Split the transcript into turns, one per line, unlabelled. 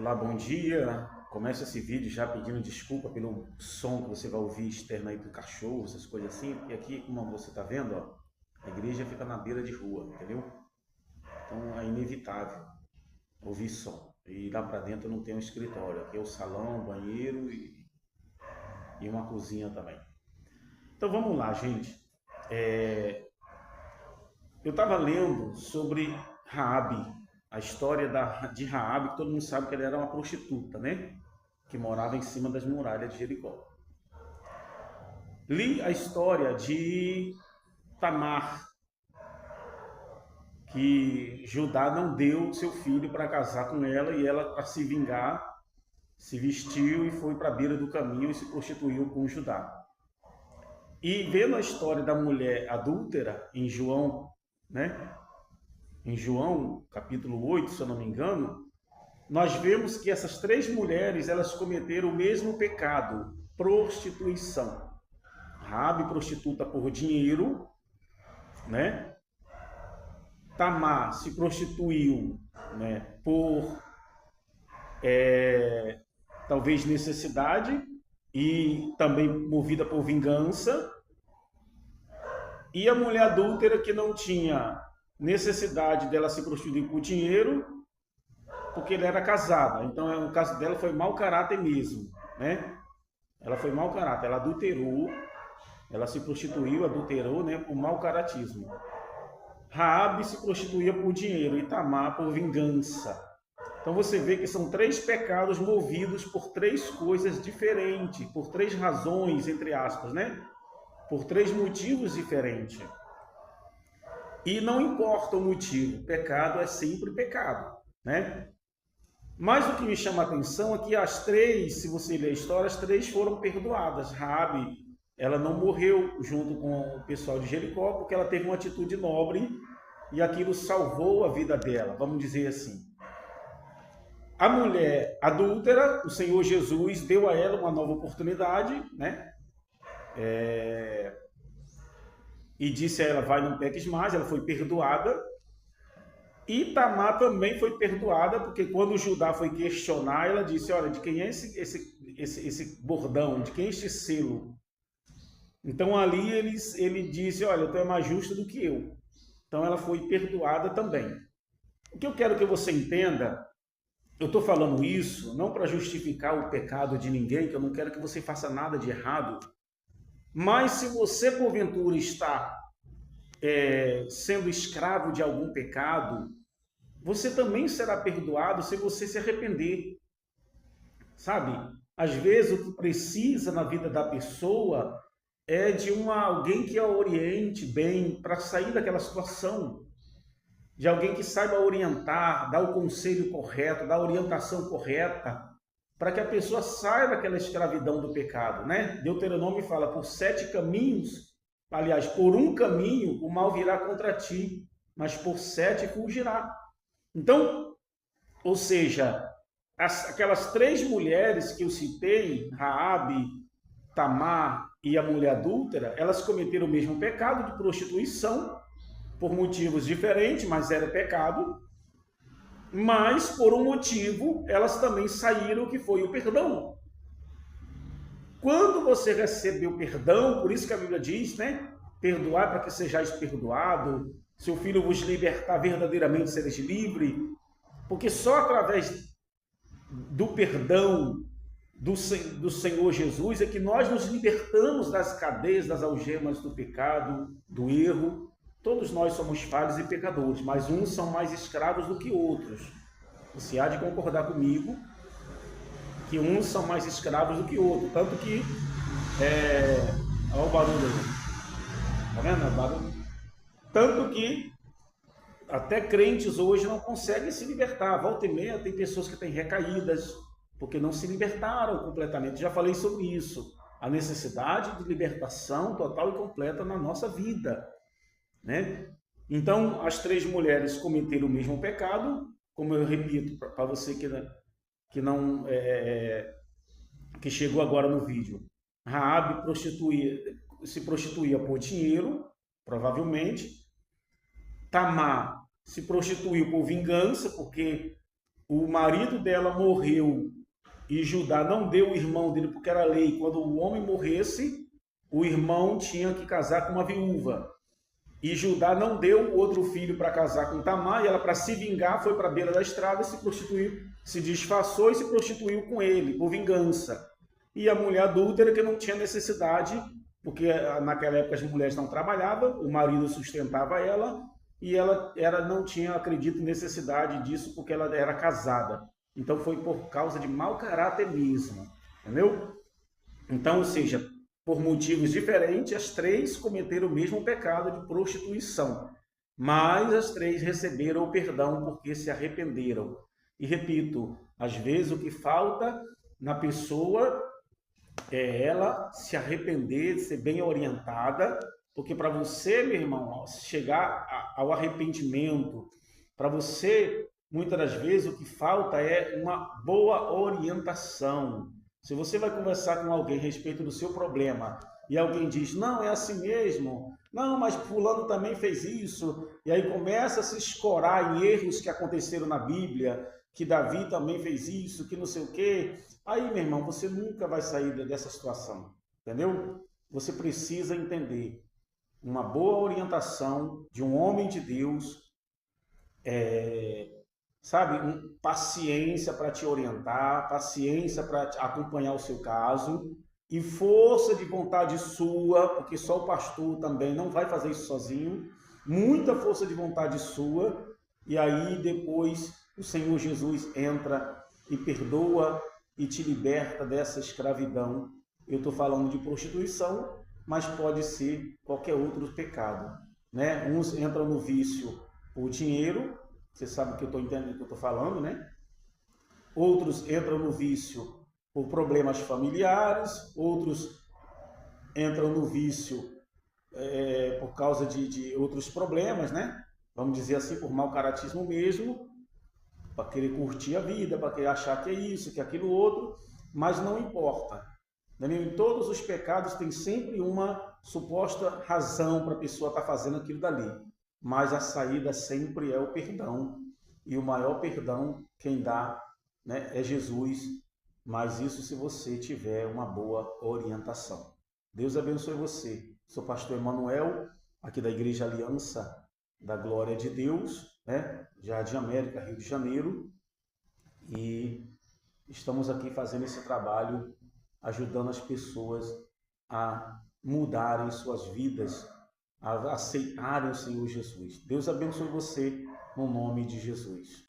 Olá, bom dia. Começa esse vídeo já pedindo desculpa pelo som que você vai ouvir externo aí do cachorro, essas coisas assim. E aqui, como você está vendo, ó, a igreja fica na beira de rua, entendeu? Então é inevitável ouvir som. E lá para dentro não tem um escritório. Aqui é o salão, banheiro e uma cozinha também. Então vamos lá, gente. Eu estava lendo sobre Raabe, a história de Raabe, que todo mundo sabe que ela era uma prostituta, né? Que morava em cima das muralhas de Jericó. Li a história de Tamar, que Judá não deu seu filho para casar com ela e ela, para se vingar, se vestiu e foi para a beira do caminho e se prostituiu com Judá. E vendo a história da mulher adúltera em João, né? Em João, capítulo 8, se eu não me engano, nós vemos que essas três mulheres, elas cometeram o mesmo pecado, prostituição. Raabe, prostituta por dinheiro, né? Tamar se prostituiu, né, por talvez necessidade e também movida por vingança. E a mulher adúltera que não tinha necessidade dela se prostituir por dinheiro, porque ele era casada. Então, o caso dela foi mau caráter mesmo, né? Ela foi mau caráter, ela adulterou, ela se prostituiu, adulterou, né, por mau caratismo. Raabe se prostituía por dinheiro e Tamar por vingança. Então você vê que são três pecados movidos por três coisas diferentes, por três razões, entre aspas, né? Por três motivos diferentes. E não importa o motivo, pecado é sempre pecado, né? Mas o que me chama a atenção é que as três, se você ler a história, as três foram perdoadas. Raabe, ela não morreu junto com o pessoal de Jericó, porque ela teve uma atitude nobre e aquilo salvou a vida dela, vamos dizer assim. A mulher adúltera, o Senhor Jesus deu a ela uma nova oportunidade, né? E disse a ela, vai, não peques mais, ela foi perdoada. E Tamar também foi perdoada, porque quando Judá foi questionar, ela disse, olha, de quem é esse bordão, de quem é este selo? Então ali ele disse, olha, tu é mais justa do que eu. Então ela foi perdoada também. O que eu quero que você entenda, eu estou falando isso não para justificar o pecado de ninguém, que eu não quero que você faça nada de errado, mas se você porventura está sendo escravo de algum pecado, você também será perdoado se você se arrepender. Sabe? Às vezes o que precisa na vida da pessoa é de alguém que a oriente bem para sair daquela situação, de alguém que saiba orientar, dar o conselho correto, dar a orientação correta, para que a pessoa saia daquela escravidão do pecado, né? Deuteronômio fala, por 7 caminhos, aliás, por um caminho o mal virá contra ti, mas por 7 fugirá. Então, ou seja, aquelas três mulheres que eu citei, Raabe, Tamar e a mulher adúltera, elas cometeram o mesmo pecado de prostituição, por motivos diferentes, mas era pecado. Mas, por um motivo, elas também saíram, que foi o perdão. Quando você recebeu perdão, por isso que a Bíblia diz, né? Perdoar para que sejais perdoado, seu filho vos libertar, verdadeiramente sereis livre. Porque só através do perdão do Senhor Jesus é que nós nos libertamos das cadeias, das algemas do pecado, do erro. Todos nós somos falhos e pecadores, mas uns são mais escravos do que outros. Você há de concordar comigo que uns são mais escravos do que outros. Tanto que... olha o barulho aí. Tá vendo o barulho? Tanto que até crentes hoje não conseguem se libertar. Volta e meia tem pessoas que têm recaídas, porque não se libertaram completamente. Já falei sobre isso. A necessidade de libertação total e completa na nossa vida, né? Então, as três mulheres cometeram o mesmo pecado, como eu repito para você que chegou agora no vídeo. Raabe se prostituía por dinheiro, provavelmente. Tamar se prostituiu por vingança, porque o marido dela morreu e Judá não deu o irmão dele, porque era lei, quando o homem morresse, o irmão tinha que casar com uma viúva. E Judá não deu outro filho para casar com Tamar, e ela, para se vingar, foi para a beira da estrada, se prostituiu, se disfarçou e se prostituiu com ele, por vingança. E a mulher adúltera, que não tinha necessidade, porque naquela época as mulheres não trabalhavam, o marido sustentava ela, e ela não tinha, acredito, necessidade disso, porque ela era casada. Então foi por causa de mau caráter mesmo, entendeu? Então, ou seja, por motivos diferentes, as três cometeram o mesmo pecado de prostituição. Mas as três receberam o perdão porque se arrependeram. E repito, às vezes o que falta na pessoa é ela se arrepender, ser bem orientada, porque para você, meu irmão, chegar ao arrependimento, para você, muitas das vezes, o que falta é uma boa orientação. Se você vai conversar com alguém a respeito do seu problema e alguém diz, não, é assim mesmo, não, mas fulano também fez isso, e aí começa a se escorar em erros que aconteceram na Bíblia, que Davi também fez isso, que não sei o quê, aí, meu irmão, você nunca vai sair dessa situação, entendeu? Você precisa entender uma boa orientação de um homem de Deus, sabe, paciência para te orientar, paciência para acompanhar o seu caso e força de vontade sua, porque só o pastor também não vai fazer isso sozinho, muita força de vontade sua, e aí depois o Senhor Jesus entra e perdoa e te liberta dessa escravidão. Eu estou falando de prostituição, mas pode ser qualquer outro pecado, né? Uns entram no vício por dinheiro, você sabe que eu estou entendendo o que eu estou falando, né? Outros entram no vício por problemas familiares, outros entram no vício por causa de outros problemas, né? Vamos dizer assim, por mau caratismo mesmo, para querer curtir a vida, para querer achar que é isso, que é aquilo outro, mas não importa. Em todos os pecados tem sempre uma suposta razão para a pessoa estar fazendo aquilo dali. Mas a saída sempre é o perdão. E o maior perdão quem dá, né, é Jesus. Mas isso se você tiver uma boa orientação. Deus abençoe você. Sou pastor Emanuel, aqui da Igreja Aliança da Glória de Deus, né, Jardim América, Rio de Janeiro. E estamos aqui fazendo esse trabalho, ajudando as pessoas a mudarem suas vidas, a aceitarem o Senhor Jesus. Deus abençoe você, no nome de Jesus.